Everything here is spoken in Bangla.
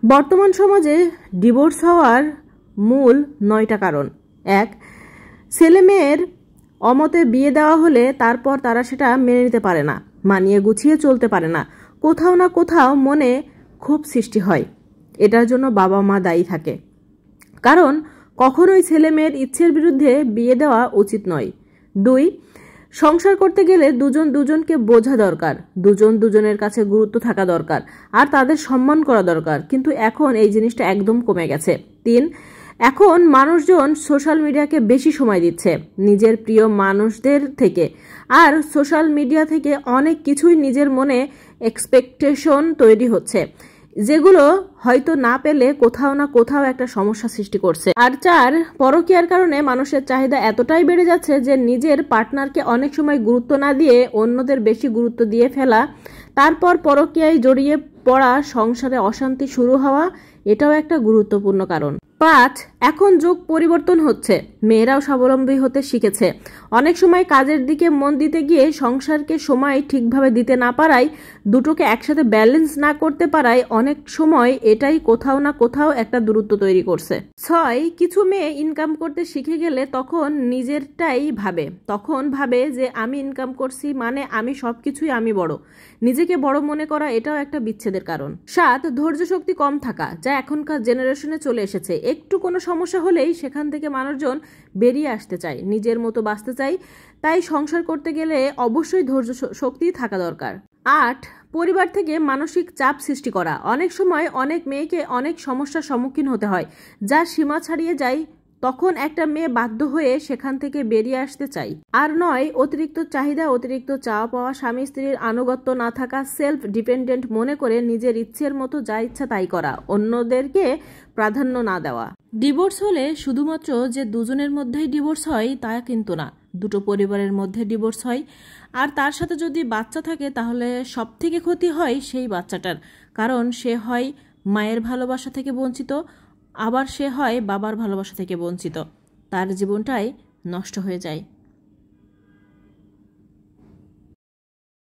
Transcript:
বর্তমান সমাজে ডিভোর্স হওয়ার মূল 9টা কারণ। 1, ছেলেমেয়ের অমতে বিয়ে দেওয়া হলে তারপর তারা সেটা মেনে নিতে পারে না, মানিয়ে গুছিয়ে চলতে পারে না, কোথাও না কোথাও মনে ক্ষোভ সৃষ্টি হয়। এটার জন্য বাবা মা দায়ী থাকে, কারণ কখনোই ছেলেমেয়ের ইচ্ছের বিরুদ্ধে বিয়ে দেওয়া উচিত নয়। 2, সংসার করতে গেলে দুজন দুজনকে বোঝা দরকার, দুজন দুজনের কাছে গুরুত্ব থাকা দরকার, আর তাদের সম্মান করা দরকার, কিন্তু এখন এই জিনিসটা একদম কমে গেছে। 3, এখন মানুষজন সোশ্যাল মিডিয়াকে বেশি সময় দিচ্ছে নিজের প্রিয় মানুষদের থেকে, আর সোশ্যাল মিডিয়া থেকে অনেক কিছুই নিজের মনে এক্সপেকটেশন তৈরি হচ্ছে, যেগুলো হয়তো না পেলে কোথাও না কোথাও একটা সমস্যা সৃষ্টি করছে। আর 4, পরকীয়ার কারণে মানুষের চাহিদা এতটাই বেড়ে যাচ্ছে যে নিজের পার্টনারকে অনেক সময় গুরুত্ব না দিয়ে অন্যদের বেশি গুরুত্ব দিয়ে ফেলা, তারপর পরকীয়ায় জড়িয়ে পড়া, সংসারে অশান্তি শুরু হওয়া, এটাও একটা গুরুত্বপূর্ণ কারণ। 5, এখন যুগ পরিবর্তন হচ্ছে, মেয়েরাও স্বাবলম্বী হতে শিখেছে। অনেক সময় কাজের দিকে মন দিতে গিয়ে সংসারকে সময় ঠিকভাবে দিতে না পারায়, দুটোকে একসাথে ব্যালেন্স না করতে পারায় অনেক সময় এটাই কোথাও না কোথাও একটা দূরত্ব তৈরি করছে। 6, কিছু মেয়ে ইনকাম করতে শিখে গেলে তখন নিজেরটাই ভাবে, যে আমি ইনকাম করছি মানে আমি সবকিছুই আমি বড়, নিজেকে বড় মনে করা, এটাও একটা বিচ্ছেদের কারণ। 7, ধৈর্য শক্তি কম থাকা, যা এখনকার জেনারেশনে চলে এসেছে। একটু কোনো সমস্যা হলেই সেখান থেকে মানুষজন বেরিয়ে আসতে চায়, নিজের মতো বাঁচতে চায়, তাই সংসার করতে গেলে অবশ্যই ধৈর্য শক্তি থাকা দরকার। 8, পরিবার থেকে মানসিক চাপ সৃষ্টি করা, অনেক সময় অনেক মেয়েকে অনেক সমস্যার সম্মুখীন হতে হয়, যা সীমা ছাড়িয়ে যায়, তখন একটা মেয়ে বাধ্য হয়ে সেখান থেকে বেরিয়ে আসতে চাই। আর 9, অতিরিক্ত চাহিদা, অতিরিক্ত চাওয়া পাওয়া, স্বামী স্ত্রীর আনুগত্য না থাকা, সেলফ ডিপেন্ডেন্ট মনে করে নিজের ইচ্ছের মতো যা ইচ্ছা তাই করা, অন্যদেরকে প্রাধান্য না দেওয়া। ডিভোর্স হলে শুধুমাত্র যে দুজনের মধ্যেই ডিভোর্স হয় তা কিন্তু না, দুটো পরিবারের মধ্যে ডিভোর্স হয়। আর তার সাথে যদি বাচ্চা থাকে তাহলে সব থেকে ক্ষতি হয় সেই বাচ্চাটার, কারণ সে হয় মায়ের ভালোবাসা থেকে বঞ্চিত, আবার সে হয় বাবার ভালোবাসা থেকে বঞ্চিত, তার জীবনটাই নষ্ট হয়ে যায়।